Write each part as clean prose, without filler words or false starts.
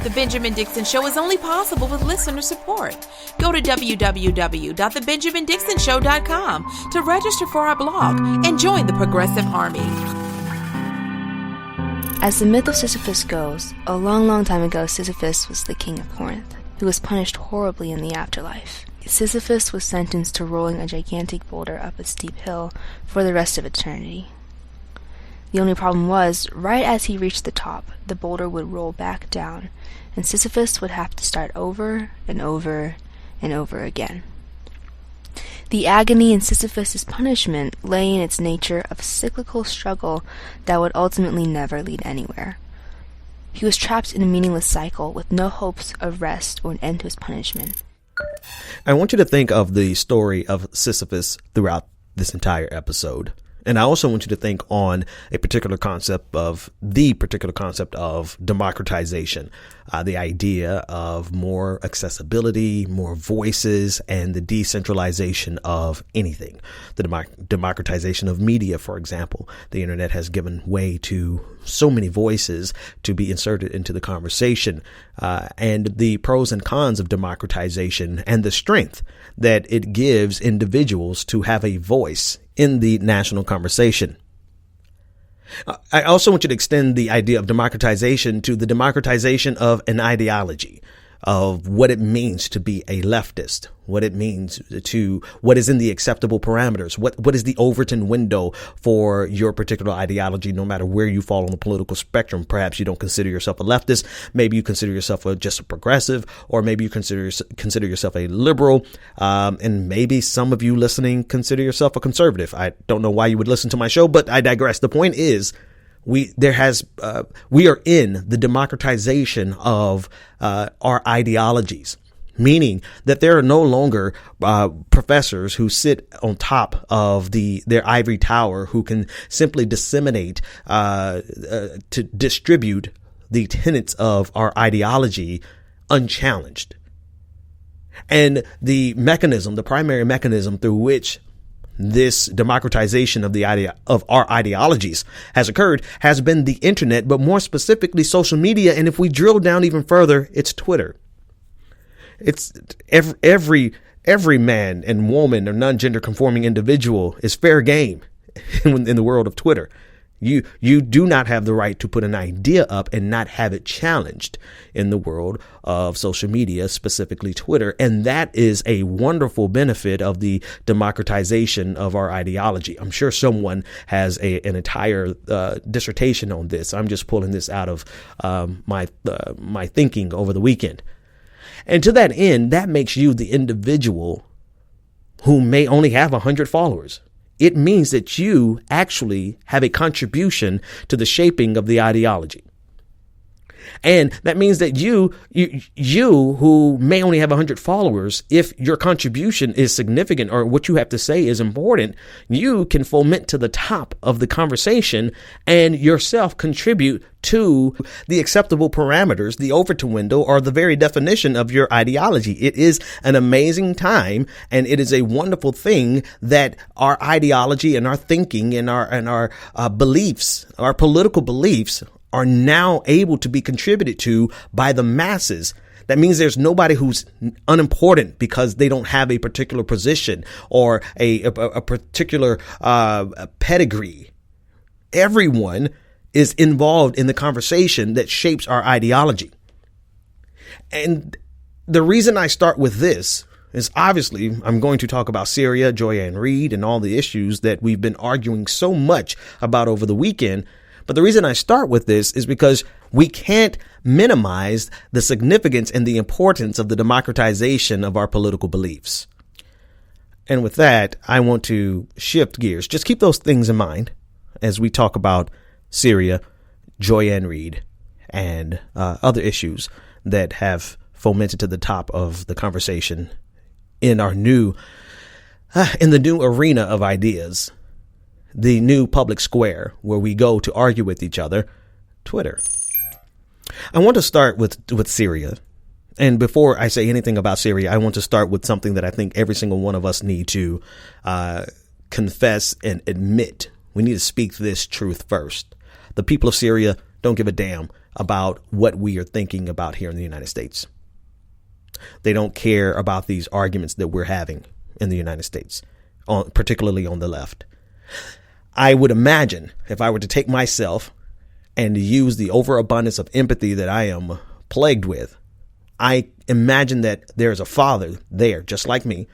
The Benjamin Dixon Show is only possible with listener support. Go to www.thebenjamindixonshow.com to register for our blog and join the Progressive Army. As the myth of Sisyphus goes, a long time ago Sisyphus was the king of Corinth, who was punished horribly in the afterlife. Sisyphus was sentenced to rolling a gigantic boulder up a steep hill for the rest of eternity. The only problem was, right as he reached the top, the boulder would roll back down, and Sisyphus would have to start over and over and over again. The agony in Sisyphus' punishment lay in its nature of cyclical struggle that would ultimately never lead anywhere. He was trapped in a meaningless cycle with no hopes of rest or an end to his punishment. I want you to think of the story of Sisyphus throughout this entire episode. And I also want you to think on a particular concept of democratization, the idea of more accessibility, more voices, and the decentralization of anything. The democratization of media, for example. The internet has given way to so many voices to be inserted into the conversation, and the pros and cons of democratization and the strength that it gives individuals to have a voice in the national conversation. I also want you to extend the idea of democratization to the democratization of an ideology, of what it means to be a leftist, what it means to what is in the acceptable parameters, what is the Overton window for your particular ideology, no matter where you fall on the political spectrum. Perhaps you don't consider yourself a leftist. Maybe you consider yourself just a progressive, or maybe you consider yourself a liberal. And maybe some of you listening consider yourself a conservative. I don't know why you would listen to my show, but I digress. The point is, we are in the democratization of our ideologies, meaning that there are no longer professors who sit on top of their ivory tower who can simply disseminate to distribute the tenets of our ideology unchallenged. And the primary mechanism through which this democratization of our ideologies has occurred has been the internet, but more specifically social media. And if we drill down even further, it's Twitter. It's every man and woman or non-gender conforming individual is fair game in the world of Twitter. You do not have the right to put an idea up and not have it challenged in the world of social media, specifically Twitter. And that is a wonderful benefit of the democratization of our ideology. I'm sure someone has an entire dissertation on this. I'm just pulling this out of my thinking over the weekend. And to that end, that makes you the individual who may only have 100 followers. It means that you actually have a contribution to the shaping of the ideology. And that means that you who may only have 100 followers, if your contribution is significant or what you have to say is important, you can foment to the top of the conversation and yourself contribute to the acceptable parameters, the Overton window, or the very definition of your ideology. It is an amazing time, and it is a wonderful thing that our ideology and our thinking and our beliefs, our political beliefs, are now able to be contributed to by the masses. That means there's nobody who's unimportant because they don't have a particular position or a particular pedigree. Everyone is involved in the conversation that shapes our ideology. And the reason I start with this is obviously I'm going to talk about Syria, Joy-Ann Reid, and all the issues that we've been arguing so much about over the weekend. But the reason I start with this is because we can't minimize the significance and the importance of the democratization of our political beliefs. And with that, I want to shift gears. Just keep those things in mind as we talk about Syria, Joy-Ann Reid, and other issues that have fomented to the top of the conversation in our in the new arena of ideas. The new public square where we go to argue with each other, Twitter. I want to start with Syria. And before I say anything about Syria, I want to start with something that I think every single one of us need to confess and admit. We need to speak this truth first. The people of Syria don't give a damn about what we are thinking about here in the United States. They don't care about these arguments that we're having in the United States, particularly on the left. I would imagine if I were to take myself and to use the overabundance of empathy that I am plagued with, I imagine that there's a father there, just like me,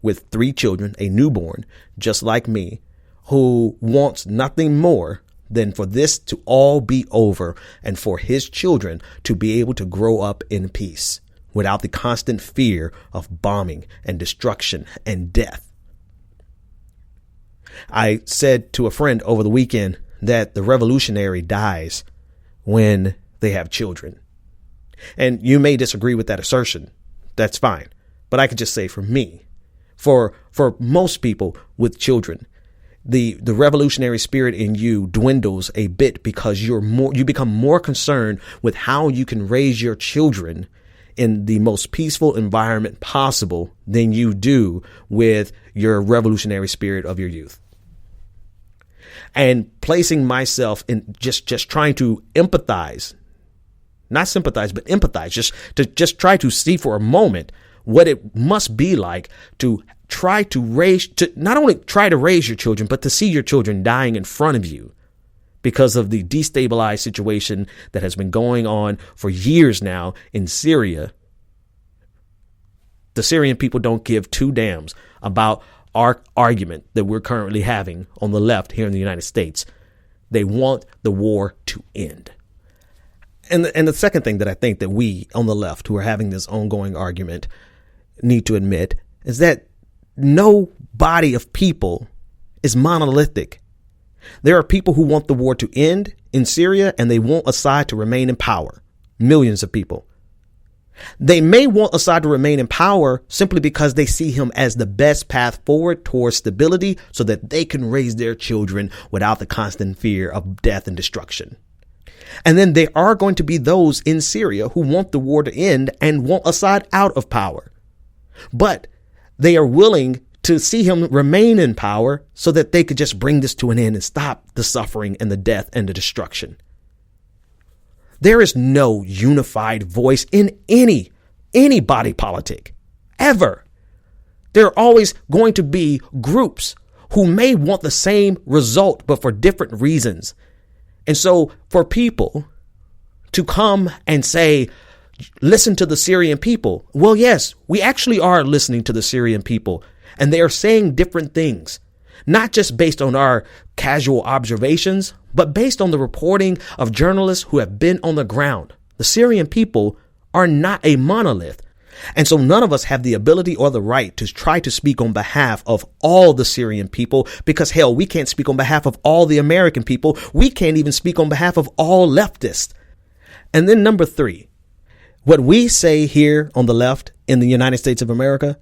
with 3 children, a newborn, just like me, who wants nothing more than for this to all be over and for his children to be able to grow up in peace without the constant fear of bombing and destruction and death. I said to a friend over the weekend that the revolutionary dies when they have children. And you may disagree with that assertion. That's fine. But I could just say for me, for most people with children, the revolutionary spirit in you dwindles a bit because you become more concerned with how you can raise your children in the most peaceful environment possible than you do with your revolutionary spirit of your youth. And placing myself in just trying to empathize, not sympathize, but empathize, just try to see for a moment what it must be like to not only try to raise your children, but to see your children dying in front of you because of the destabilized situation that has been going on for years now in Syria. The Syrian people don't give 2 damns about our argument that we're currently having on the left here in the United States. They want the war to end. And the second thing that I think that we on the left who are having this ongoing argument need to admit is that no body of people is monolithic. There are people who want the war to end in Syria and they want Assad to remain in power. Millions of people. They may want Assad to remain in power simply because they see him as the best path forward towards stability so that they can raise their children without the constant fear of death and destruction. And then there are going to be those in Syria who want the war to end and want Assad out of power. But they are willing to see him remain in power so that they could just bring this to an end and stop the suffering and the death and the destruction. There is no unified voice in any body politic, ever. There are always going to be groups who may want the same result, but for different reasons. And so for people to come and say, listen to the Syrian people. Well, yes, we actually are listening to the Syrian people, and they are saying different things, not just based on our casual observations, but based on the reporting of journalists who have been on the ground. The Syrian people are not a monolith. And so none of us have the ability or the right to try to speak on behalf of all the Syrian people because, hell, we can't speak on behalf of all the American people. We can't even speak on behalf of all leftists. And then number 3, what we say here on the left in the United States of America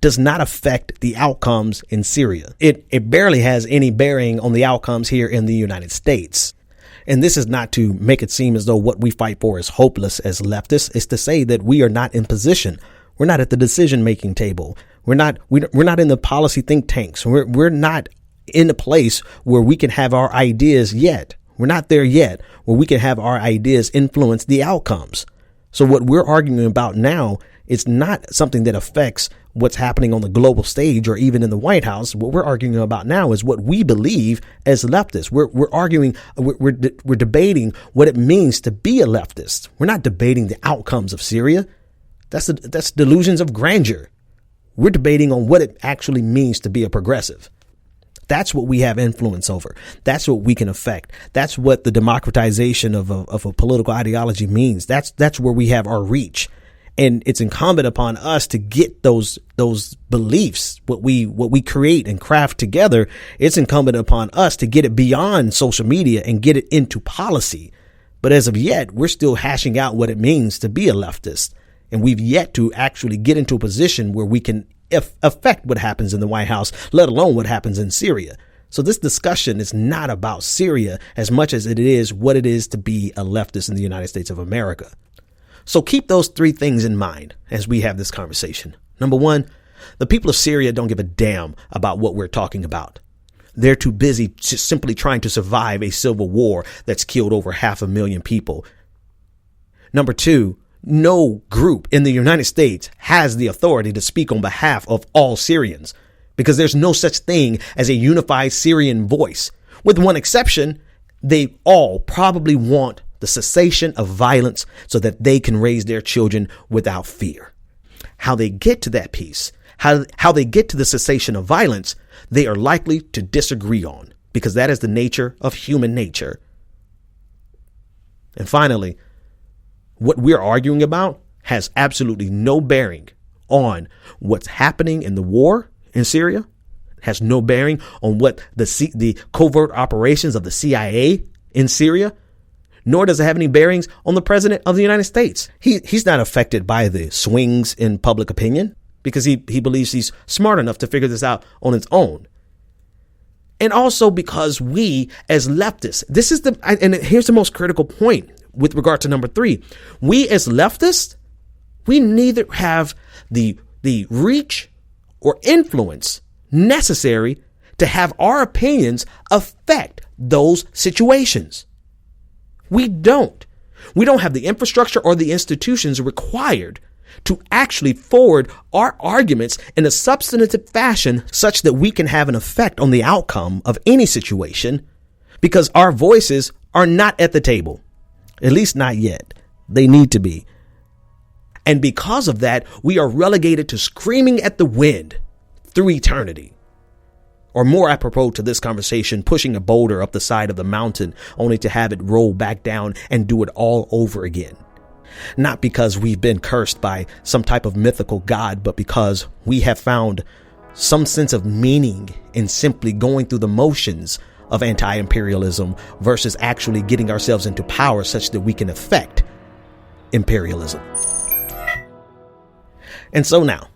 does not affect the outcomes in Syria. It barely has any bearing on the outcomes here in the United States. And this is not to make it seem as though what we fight for is hopeless as leftists. It's to say that we are not in position. We're not at the decision-making table. We're not in the policy think tanks. We're not in a place where we can have our ideas yet. We're not there yet where we can have our ideas influence the outcomes. So what we're arguing about now is not something that affects what's happening on the global stage or even in the White House. What we're arguing about now is what we believe as leftists. We're arguing, we're debating what it means to be a leftist. We're not debating the outcomes of Syria. That's delusions of grandeur. We're debating on what it actually means to be a progressive. That's what we have influence over. That's what we can affect. That's what the democratization of a political ideology means. That's where we have our reach. And it's incumbent upon us to get those beliefs, what we create and craft together. It's incumbent upon us to get it beyond social media and get it into policy. But as of yet, we're still hashing out what it means to be a leftist. And we've yet to actually get into a position where we can affect what happens in the White House, let alone what happens in Syria. So this discussion is not about Syria as much as it is what it is to be a leftist in the United States of America. So keep those 3 things in mind as we have this conversation. Number 1, the people of Syria don't give a damn about what we're talking about. They're too busy just simply trying to survive a civil war that's killed over 500,000 people. Number two, no group in the United States has the authority to speak on behalf of all Syrians, because there's no such thing as a unified Syrian voice. With one exception, they all probably want the cessation of violence so that they can raise their children without fear. How they get to that peace, how they get to the cessation of violence, they are likely to disagree on, because that is the nature of human nature. And finally, what we're arguing about has absolutely no bearing on what's happening in the war in Syria. It has no bearing on what the covert operations of the CIA in Syria, nor does it have any bearings on the president of the United States. He's not affected by the swings in public opinion because he believes he's smart enough to figure this out on his own. And also because we as leftists, and here's the most critical point with regard to number three, we as leftists, we neither have the reach or influence necessary to have our opinions affect those situations. We don't have the infrastructure or the institutions required to actually forward our arguments in a substantive fashion such that we can have an effect on the outcome of any situation, because our voices are not at the table, at least not yet. They need to be. And because of that, we are relegated to screaming at the wind through eternity. Or more apropos to this conversation, pushing a boulder up the side of the mountain only to have it roll back down and do it all over again. Not because we've been cursed by some type of mythical god, but because we have found some sense of meaning in simply going through the motions of anti-imperialism versus actually getting ourselves into power such that we can affect imperialism. And so now,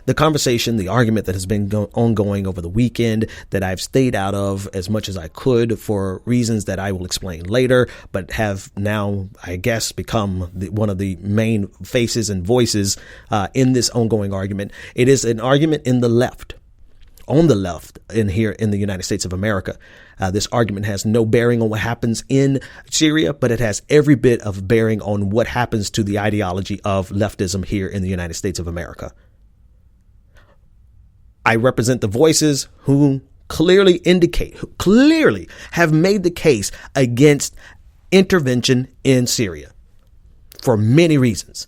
the conversation, the argument that has been ongoing over the weekend that I've stayed out of as much as I could for reasons that I will explain later, but have now, I guess, become one of the main faces and voices in this ongoing argument. It is an argument on the left in here in the United States of America. This argument has no bearing on what happens in Syria, but it has every bit of bearing on what happens to the ideology of leftism here in the United States of America. I represent the voices who clearly have made the case against intervention in Syria for many reasons.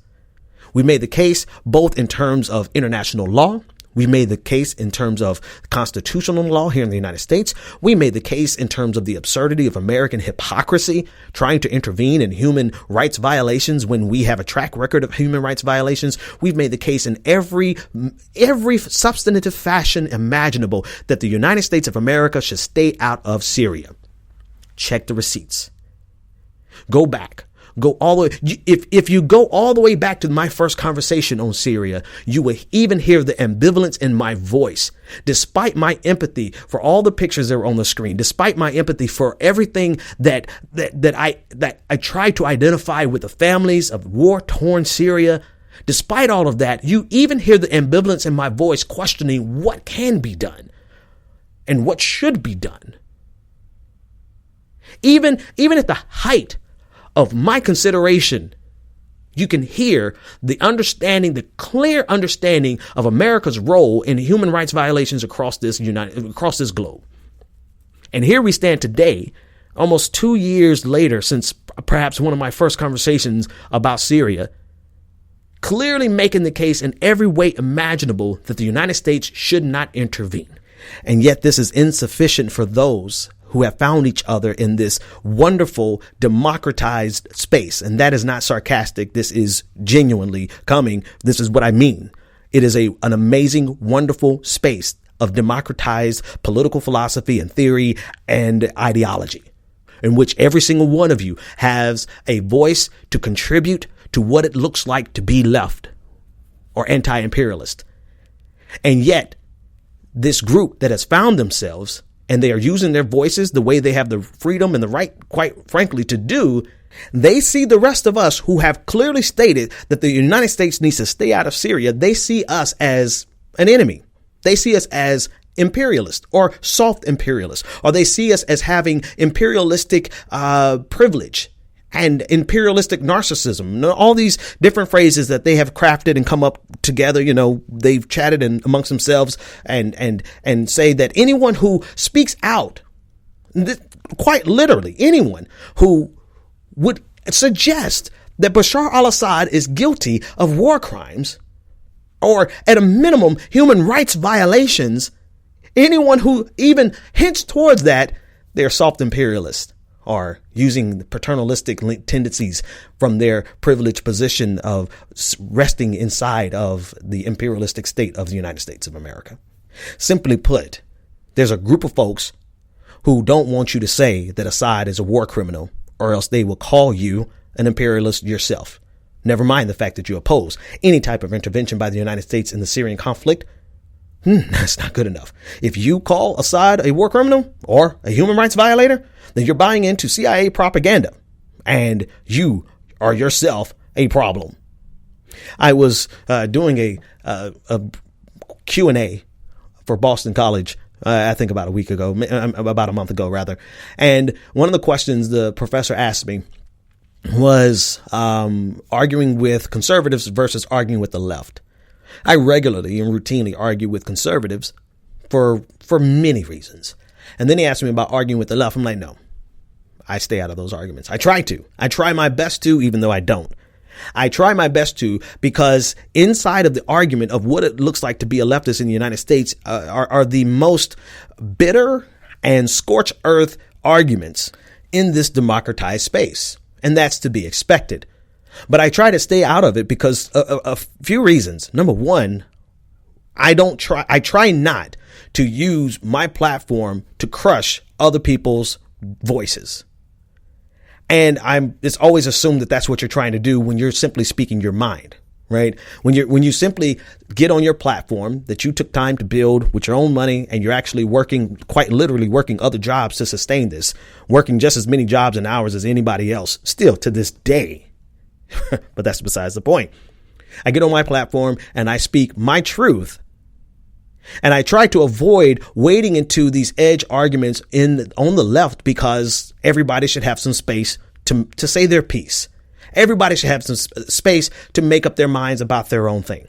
We made the case both in terms of international law. We made the case in terms of constitutional law here in the United States. We made the case in terms of the absurdity of American hypocrisy, trying to intervene in human rights violations when we have a track record of human rights violations. We've made the case in every substantive fashion imaginable that the United States of America should stay out of Syria. Check the receipts. Go back. Go all the way. If you go all the way back to my first conversation on Syria, you will even hear the ambivalence in my voice, despite my empathy for all the pictures that were on the screen, despite my empathy for everything that I try to identify with the families of war-torn Syria. Despite all of that, you even hear the ambivalence in my voice questioning what can be done and what should be done. Even at the height of my consideration, you can hear the clear understanding of America's role in human rights violations across this globe. And here we stand today, almost 2 years later, since perhaps one of my first conversations about Syria, clearly making the case in every way imaginable that the United States should not intervene. And yet this is insufficient for those who have found each other in this wonderful democratized space. And that is not sarcastic. This is genuinely coming. This is what I mean. It is an amazing, wonderful space of democratized political philosophy and theory and ideology, in which every single one of you has a voice to contribute to what it looks like to be left or anti-imperialist. And yet this group that has found themselves, and they are using their voices the way they have the freedom and the right, quite frankly, to do, they see the rest of us who have clearly stated that the United States needs to stay out of Syria. They see us as an enemy. They see us as imperialist or soft imperialist, or they see us as having imperialistic privilege and imperialistic narcissism, all these different phrases that they have crafted and come up together. They've chatted amongst themselves and say that anyone who speaks out, quite literally anyone who would suggest that Bashar al-Assad is guilty of war crimes, or at a minimum, human rights violations, anyone who even hints towards that, they're soft imperialists, or using paternalistic tendencies from their privileged position of resting inside of the imperialistic state of the United States of America. Simply put, there's a group of folks who don't want you to say that Assad is a war criminal, or else they will call you an imperialist yourself. Never mind the fact that you oppose any type of intervention by the United States in the Syrian conflict. That's not good enough. If you call Assad a war criminal or a human rights violator, then you're buying into CIA propaganda, and you are yourself a problem. I was doing a Q&A for Boston College, I think about a month ago rather. And one of the questions the professor asked me was arguing with conservatives versus arguing with the left. I regularly and routinely argue with conservatives for many reasons. And then he asked me about arguing with the left. I'm like, no, I stay out of those arguments. I try my best to, even though I don't. I try my best to, because inside of the argument of what it looks like to be a leftist in the United States are the most bitter and scorched earth arguments in this democratized space. And that's to be expected. But I try to stay out of it because a few reasons. Number one, I try not to use my platform to crush other people's voices. And it's always assumed that that's what you're trying to do when you're simply speaking your mind, right? When you simply get on your platform that you took time to build with your own money, and you're actually quite literally working other jobs to sustain this, working just as many jobs and hours as anybody else still to this day. But that's besides the point. I get on my platform and I speak my truth. And I try to avoid wading into these edge arguments on the left, because everybody should have some space to say their piece. Everybody should have some space to make up their minds about their own thing.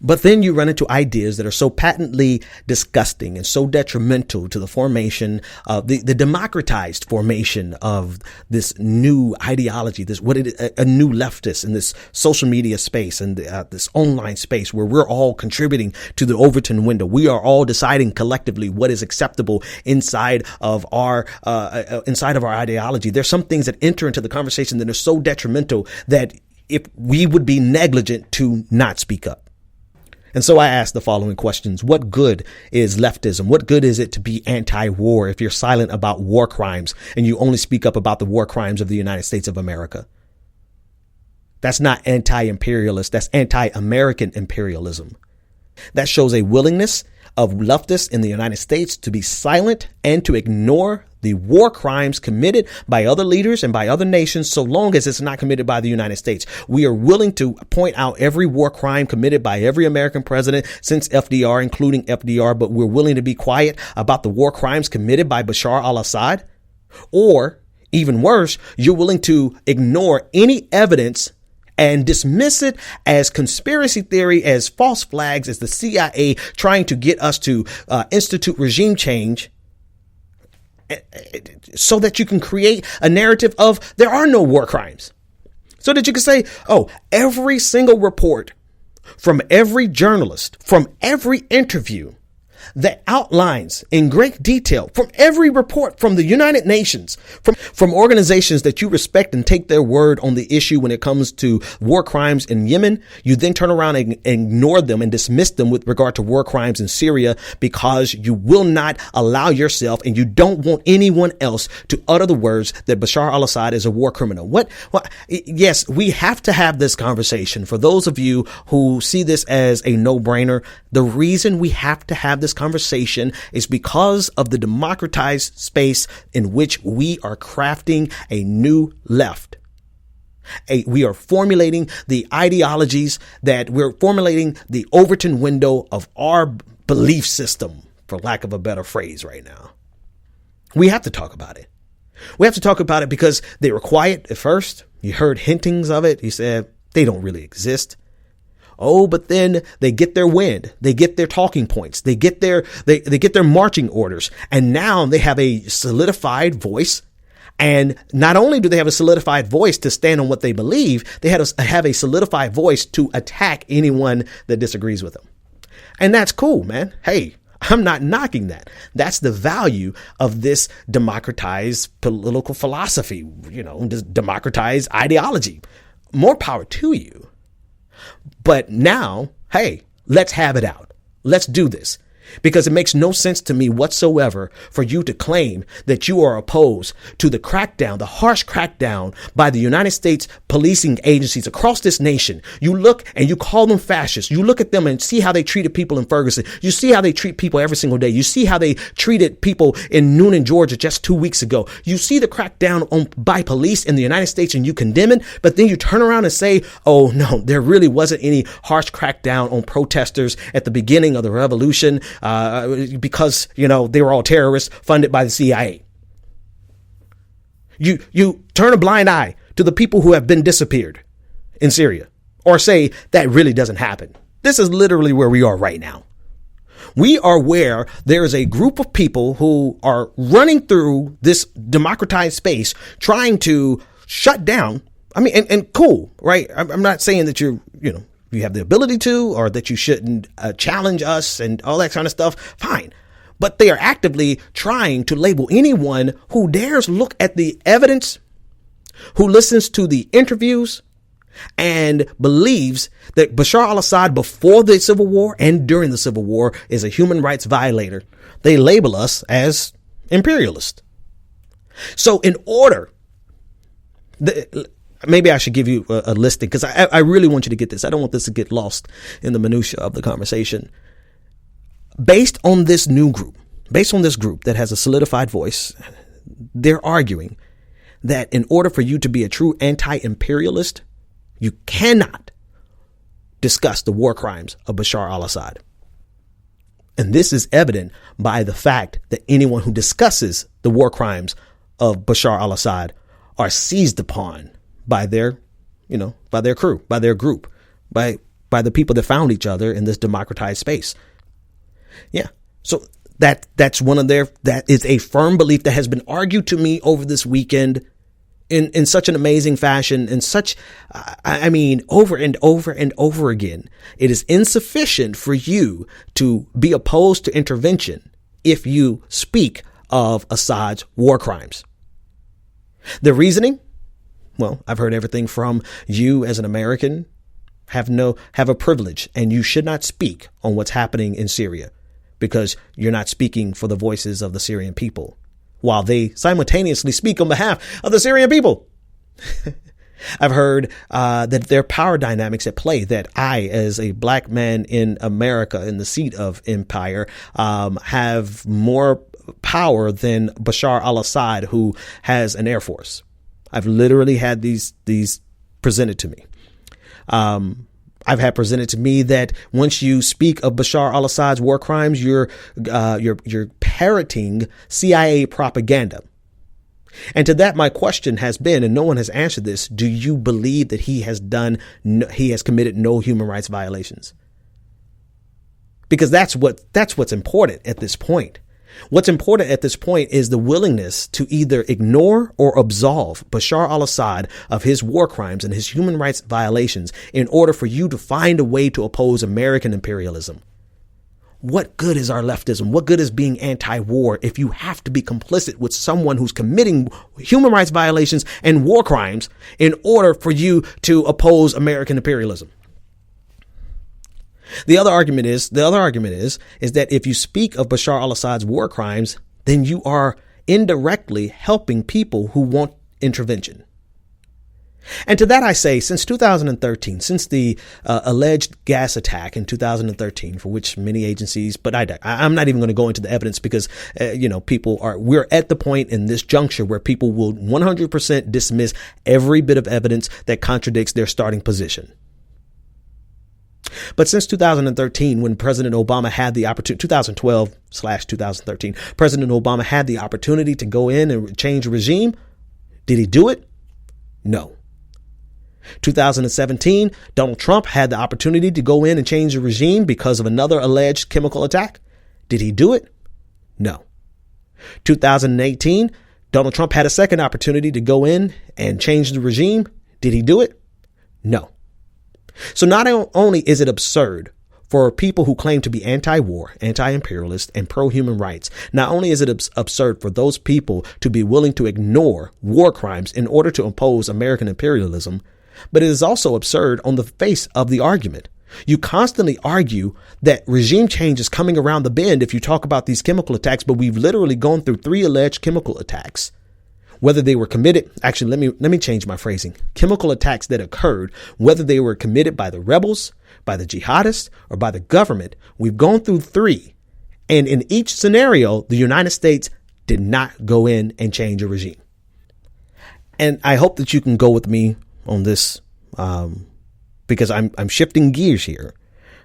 But then you run into ideas that are so patently disgusting and so detrimental to the formation of the democratized formation of this new ideology, a new leftist in this social media space and this online space where we're all contributing to the Overton window. We are all deciding collectively what is acceptable inside of our ideology. There's some things that enter into the conversation that are so detrimental that if we would be negligent to not speak up. And so I ask the following questions. What good is leftism? What good is it to be anti-war if you're silent about war crimes and you only speak up about the war crimes of the United States of America? That's not anti-imperialist. That's anti-American imperialism. That shows a willingness of leftists in the United States to be silent and to ignore the war crimes committed by other leaders and by other nations, so long as it's not committed by the United States. We are willing to point out every war crime committed by every American president since FDR, including FDR, but we're willing to be quiet about the war crimes committed by Bashar al-Assad. Or even worse, you're willing to ignore any evidence and dismiss it as conspiracy theory, as false flags, as the CIA trying to get us to institute regime change, so that you can create a narrative of there are no war crimes. So that you can say, oh, every single report from every journalist, from every interview that outlines in great detail, from every report from the United Nations, from organizations that you respect and take their word on the issue when it comes to war crimes in Yemen, you then turn around and ignore them and dismiss them with regard to war crimes in Syria, because you will not allow yourself and you don't want anyone else to utter the words that Bashar al-Assad is a war criminal. Well, yes, we have to have this conversation. For those of you who see this as a no-brainer, the reason we have to have this conversation is because of the democratized space in which we are crafting a new left. We are formulating the ideologies, that we're formulating the Overton window of our belief system, for lack of a better phrase right now. We have to talk about it. We have to talk about it because they were quiet at first. You heard hintings of it. You said they don't really exist. Oh, but then they get their wind. They get their talking points. They get their marching orders. And now they have a solidified voice. And not only do they have a solidified voice to stand on what they believe, they have a solidified voice to attack anyone that disagrees with them. And that's cool, man. Hey, I'm not knocking that. That's the value of this democratized political philosophy, this democratized ideology. More power to you. But now, hey, let's have it out. Let's do this. Because it makes no sense to me whatsoever for you to claim that you are opposed to the crackdown, the harsh crackdown by the United States policing agencies across this nation. You look and you call them fascists. You look at them and see how they treated people in Ferguson. You see how they treat people every single day. You see how they treated people in Noonan, Georgia just 2 weeks ago. You see the crackdown by police in the United States and you condemn it. But then you turn around and say, oh, no, there really wasn't any harsh crackdown on protesters at the beginning of the revolution. Because, they were all terrorists funded by the CIA. You turn a blind eye to the people who have been disappeared in Syria or say that really doesn't happen. This is literally where we are right now. We are where there is a group of people who are running through this democratized space trying to shut down. I mean, and cool, right? I'm not saying that you have the ability to, or that you shouldn't challenge us and all that kind of stuff. Fine. But they are actively trying to label anyone who dares look at the evidence, who listens to the interviews and believes that Bashar al-Assad before the civil war and during the civil war is a human rights violator. They label us as imperialist. So in order, maybe I should give you a listing because I really want you to get this. I don't want this to get lost in the minutia of the conversation. Based on this group that has a solidified voice, they're arguing that in order for you to be a true anti-imperialist, you cannot discuss the war crimes of Bashar al-Assad. And this is evident by the fact that anyone who discusses the war crimes of Bashar al-Assad are seized upon by their crew, by their group, by the people that found each other in this democratized space. Yeah. So that's that is a firm belief that has been argued to me over this weekend in such an amazing fashion, in such, over and over and over again. It is insufficient for you to be opposed to intervention if you speak of Assad's war crimes. The reasoning? Well, I've heard everything from you as an American have a privilege, and you should not speak on what's happening in Syria because you're not speaking for the voices of the Syrian people, while they simultaneously speak on behalf of the Syrian people. I've heard that there are power dynamics at play, that I, as a black man in America, in the seat of empire, have more power than Bashar al-Assad, who has an air force. I've literally had these presented to me. I've had presented to me that once you speak of Bashar al-Assad's war crimes, you're parroting CIA propaganda. And to that, my question has been, and no one has answered this: do you believe that he has committed no human rights violations? Because that's what's important at this point. What's important at this point is the willingness to either ignore or absolve Bashar al-Assad of his war crimes and his human rights violations in order for you to find a way to oppose American imperialism. What good is our leftism? What good is being anti-war if you have to be complicit with someone who's committing human rights violations and war crimes in order for you to oppose American imperialism? The other argument is that if you speak of Bashar al-Assad's war crimes, then you are indirectly helping people who want intervention. And to that I say, since 2013, since the alleged gas attack in 2013, for which many agencies, but I'm not even going to go into the evidence because, we're at the point in this juncture where people will 100% dismiss every bit of evidence that contradicts their starting position. But since 2013, when President Obama had the opportunity, 2012/2013, President Obama had the opportunity to go in and change the regime. Did he do it? No. 2017, Donald Trump had the opportunity to go in and change the regime because of another alleged chemical attack. Did he do it? No. 2018, Donald Trump had a second opportunity to go in and change the regime. Did he do it? No. So not only is it absurd for people who claim to be anti-war, anti-imperialist, and pro-human rights, not only is it absurd for those people to be willing to ignore war crimes in order to impose American imperialism, but it is also absurd on the face of the argument. You constantly argue that regime change is coming around the bend if you talk about these chemical attacks, but we've literally gone through 3 alleged chemical attacks. Whether they were committed, actually, let me change my phrasing. Chemical attacks that occurred, whether they were committed by the rebels, by the jihadists, or by the government, we've gone through 3. And in each scenario, the United States did not go in and change a regime. And I hope that you can go with me on this, because I'm shifting gears here.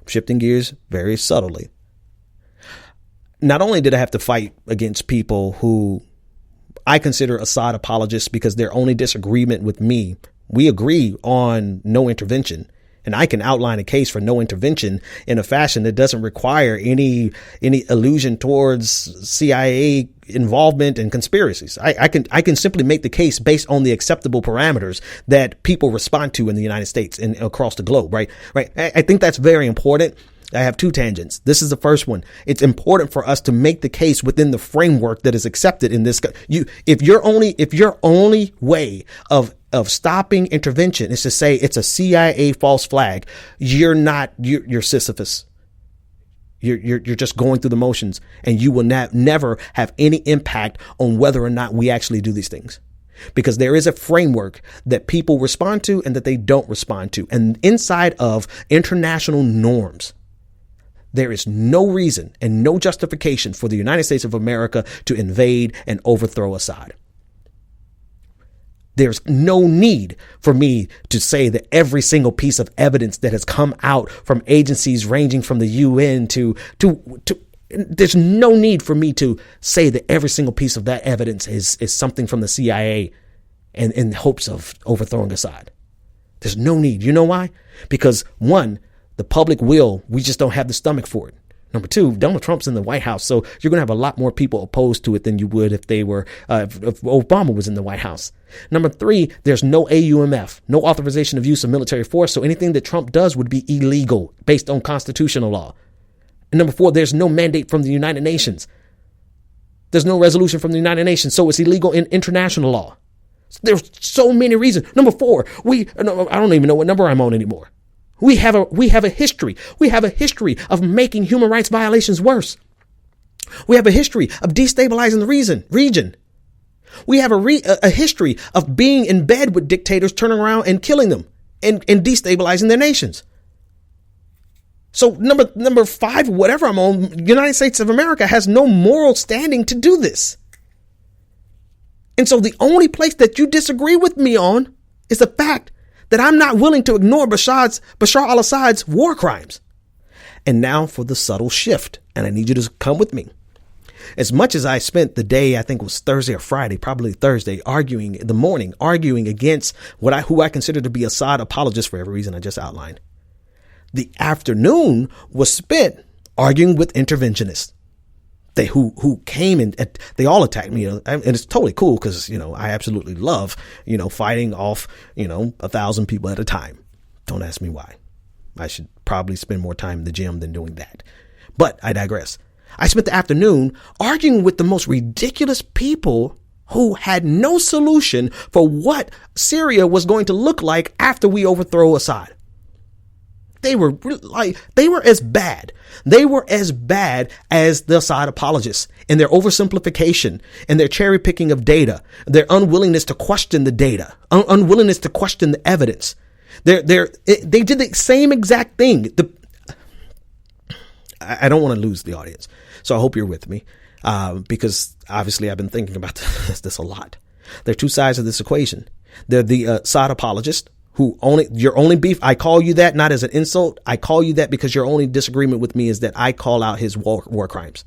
I'm shifting gears very subtly. Not only did I have to fight against people who I consider Assad apologists because their only disagreement with me, we agree on no intervention. And I can outline a case for no intervention in a fashion that doesn't require any allusion towards CIA involvement and conspiracies. I can simply make the case based on the acceptable parameters that people respond to in the United States and across the globe. Right. I think that's very important. I have 2 tangents. This is the first one. It's important for us to make the case within the framework that is accepted in this. If your only way of stopping intervention is to say it's a CIA false flag, you're Sisyphus. You're just going through the motions, and you will never have any impact on whether or not we actually do these things. Because there is a framework that people respond to and that they don't respond to. And inside of international norms, there is no reason and no justification for the United States of America to invade and overthrow Assad. There's no need for me to say that every single piece of evidence that has come out from agencies ranging from the UN to there's no need for me to say that every single piece of that evidence is something from the CIA and in hopes of overthrowing Assad. There's no need. You know why? Because 1, the public will, we just don't have the stomach for it. Number 2, Donald Trump's in the White House, so you're going to have a lot more people opposed to it than you would if Obama was in the White House. Number 3, there's no AUMF, no authorization of use of military force, so anything that Trump does would be illegal based on constitutional law. And number 4, there's no mandate from the United Nations. There's no resolution from the United Nations, so it's illegal in international law. There's so many reasons. Number 4, I don't even know what number I'm on anymore. We have a history. We have a history of making human rights violations worse. We have a history of destabilizing the region. We have a history of being in bed with dictators, turning around and killing them and destabilizing their nations. So number 5, whatever I'm on, the United States of America has no moral standing to do this. And so the only place that you disagree with me on is the fact that I'm not willing to ignore Bashar al-Assad's war crimes. And now for the subtle shift. And I need you to come with me. As much as I spent the day, I think it was Thursday or Friday, probably Thursday, arguing against who I consider to be Assad apologists for every reason I just outlined. The afternoon was spent arguing with interventionists. Who came and they all attacked me, and it's totally cool because, I absolutely love, fighting off, 1,000 people at a time. Don't ask me why. I should probably spend more time in the gym than doing that. But I digress. I spent the afternoon arguing with the most ridiculous people who had no solution for what Syria was going to look like after we overthrow Assad. They were as bad. They were as bad as the Assad apologists in their oversimplification and their cherry picking of data, their unwillingness to question the data, unwillingness to question the evidence. They did the same exact thing. I don't want to lose the audience, so I hope you're with me because obviously I've been thinking about this a lot. There are 2 sides of this equation. They're the Assad apologists your only beef, I call you that not as an insult. I call you that because your only disagreement with me is that I call out his war crimes.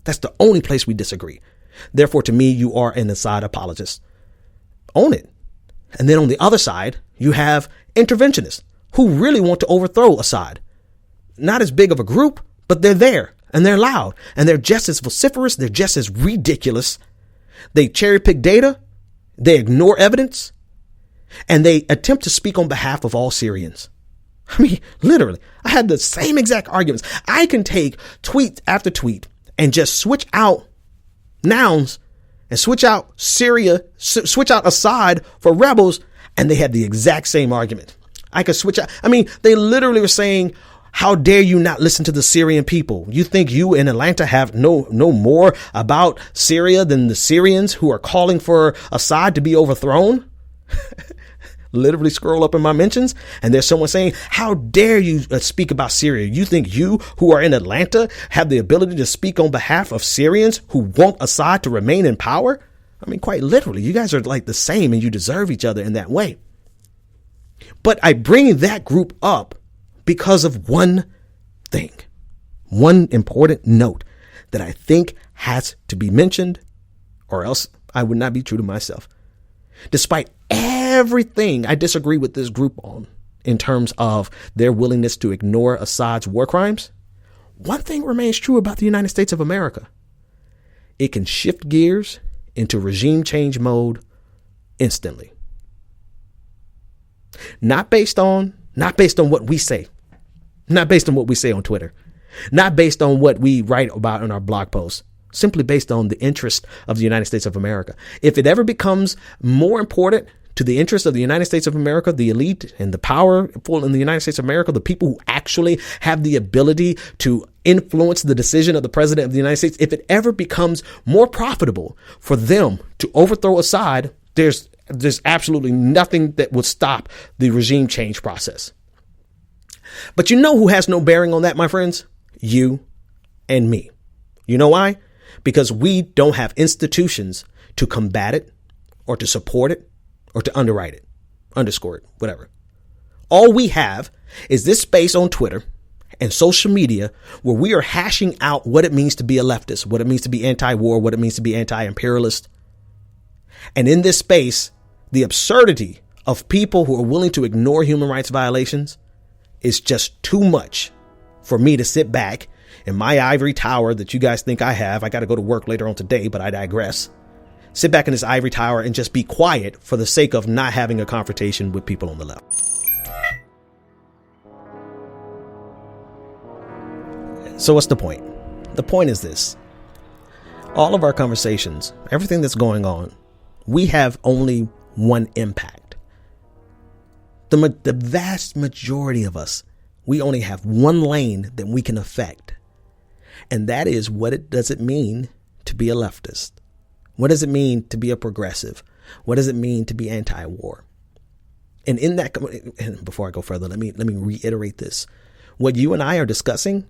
That's the only place we disagree. Therefore, to me, you are an Assad apologist. Own it. And then on the other side, you have interventionists who really want to overthrow Assad. Not as big of a group, but they're there and they're loud and they're just as vociferous. They're just as ridiculous. They cherry pick data. They ignore evidence. And they attempt to speak on behalf of all Syrians. I mean, literally, I had the same exact arguments. I can take tweet after tweet and just switch out nouns and switch out Syria, switch out Assad for rebels. And they had the exact same argument. I could switch out. I mean, they literally were saying, how dare you not listen to the Syrian people? You think you in Atlanta have no more about Syria than the Syrians who are calling for Assad to be overthrown? Literally scroll up in my mentions and there's someone saying, how dare you speak about Syria? You think you who are in Atlanta have the ability to speak on behalf of Syrians who want Assad to remain in power? I mean, quite literally, you guys are like the same and you deserve each other in that way. But I bring that group up because of one thing, one important note that I think has to be mentioned, or else I would not be true to myself. Despite everything I disagree with this group on in terms of their willingness to ignore Assad's war crimes, one thing remains true about the United States of America. It can shift gears into regime change mode instantly. Not based on what we say, not based on what we say on Twitter, not based on what we write about in our blog posts, simply based on the interest of the United States of America. If it ever becomes more important to the interest of the United States of America, the elite and the powerful in the United States of America, the people who actually have the ability to influence the decision of the president of the United States, if it ever becomes more profitable for them to overthrow Assad, there's absolutely nothing that would stop the regime change process. But you know who has no bearing on that, my friends? You and me. You know why? Because we don't have institutions to combat it or to support it or to underwrite it, underscore it, whatever. All we have is this space on Twitter and social media where we are hashing out what it means to be a leftist, what it means to be anti-war, what it means to be anti-imperialist. And in this space, the absurdity of people who are willing to ignore human rights violations is just too much for me to sit back in my ivory tower that you guys think I have. I got to go to work later on today, but I digress. Sit back in this ivory tower and just be quiet for the sake of not having a confrontation with people on the left. So what's the point? The point is this. All of our conversations, everything that's going on, we have only one impact. The vast majority of us, we only have one lane that we can affect. And that is, what does it mean to be a leftist? What does it mean to be a progressive? What does it mean to be anti-war? And in that, and before I go further, let me reiterate this. What you and I are discussing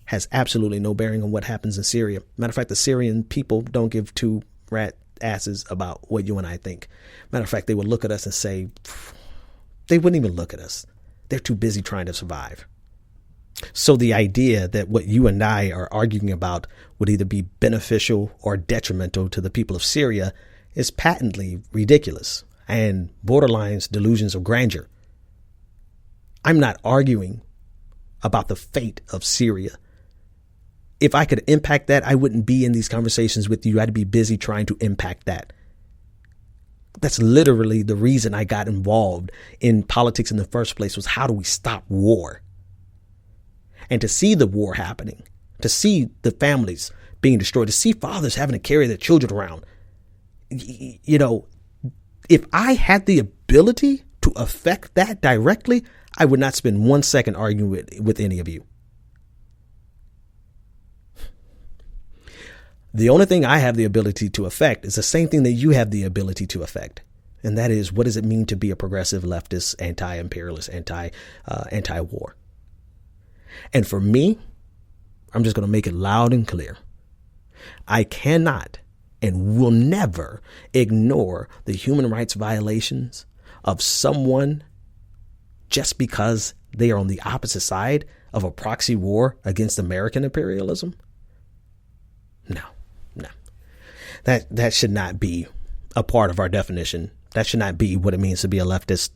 has absolutely no bearing on what happens in Syria. Matter of fact, the Syrian people don't give two rat asses about what you and I think. Matter of fact, they would look at us and say, they wouldn't even look at us. They're too busy trying to survive. So the idea that what you and I are arguing about would either be beneficial or detrimental to the people of Syria is patently ridiculous and borderlines delusions of grandeur. I'm not arguing about the fate of Syria. If I could impact that, I wouldn't be in these conversations with you. I'd be busy trying to impact that. That's literally the reason I got involved in politics in the first place, was how do we stop war? And to see the war happening, to see the families being destroyed, to see fathers having to carry their children around. You know, if I had the ability to affect that directly, I would not spend 1 second arguing with any of you. The only thing I have the ability to affect is the same thing that you have the ability to affect. And that is, what does it mean to be a progressive, leftist, anti-imperialist, anti-war? And for me, I'm just going to make it loud and clear. I cannot and will never ignore the human rights violations of someone just because they are on the opposite side of a proxy war against American imperialism? No. That should not be a part of our definition. That should not be what it means to be a leftist.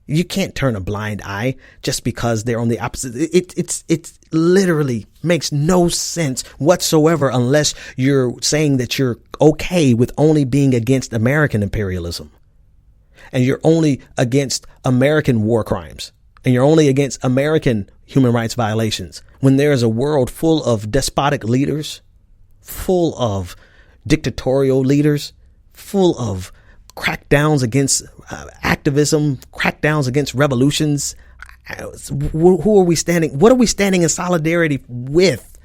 You can't turn a blind eye just because they're on the opposite. It literally makes no sense whatsoever unless you're saying that you're okay with only being against American imperialism, and you're only against American war crimes, and you're only against American human rights violations, when there is a world full of despotic leaders, full of dictatorial leaders, full of crackdowns against activism, crackdowns against revolutions. Who are we standing? What are we standing in solidarity with?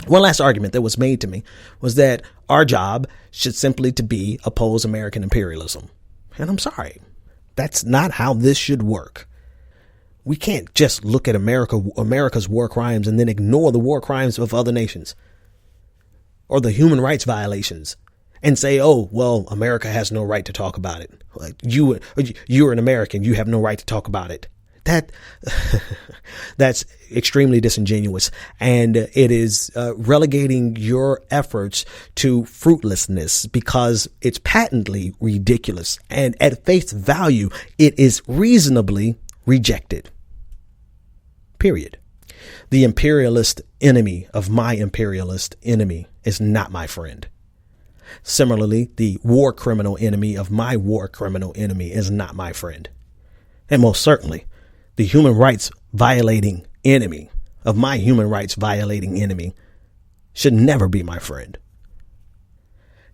One last argument that was made to me was that our job should simply to be oppose American imperialism. And I'm sorry, that's not how this should work. We can't just look at America's war crimes and then ignore the war crimes of other nations or the human rights violations and say, oh, well, America has no right to talk about it. Like you're an American. You have no right to talk about it. That's extremely disingenuous. And it is relegating your efforts to fruitlessness because it's patently ridiculous. And at face value, it is reasonably rejected. Period. The imperialist enemy of my imperialist enemy is not my friend. Similarly, the war criminal enemy of my war criminal enemy is not my friend. And most certainly, the human rights violating enemy of my human rights violating enemy should never be my friend.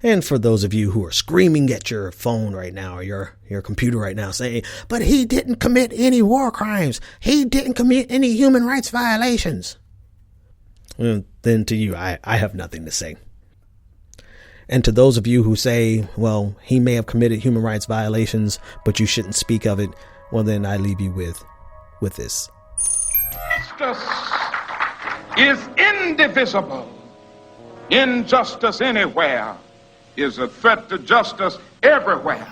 And for those of you who are screaming at your phone right now or your computer right now saying, but he didn't commit any war crimes. He didn't commit any human rights violations. Well, then to you, I have nothing to say. And to those of you who say, well, he may have committed human rights violations, but you shouldn't speak of it. Well, then I leave you with this. Justice is indivisible. Injustice anywhere is a threat to justice everywhere.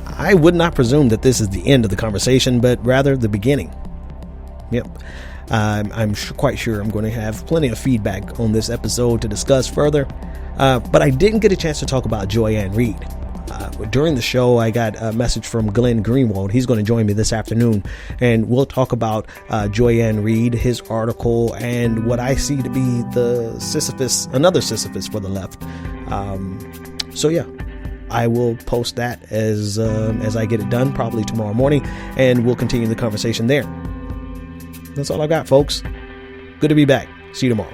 I would not presume that this is the end of the conversation, but rather the beginning. Yep. I'm quite sure I'm going to have plenty of feedback on this episode to discuss further. But I didn't get a chance to talk about Joy-Ann Reid. During the show, I got a message from Glenn Greenwald. He's going to join me this afternoon, and we'll talk about Joy-Ann Reid, his article, and what I see to be the Sisyphus, another Sisyphus for the left. So yeah, I will post that as I get it done, probably tomorrow morning, and we'll continue the conversation there. That's all I got, folks. Good to be back. See you tomorrow.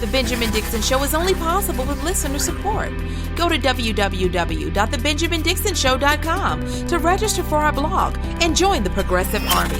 The Benjamin Dixon Show is only possible with listener support. Go to www.thebenjamindixonshow.com to register for our blog and join the Progressive Army.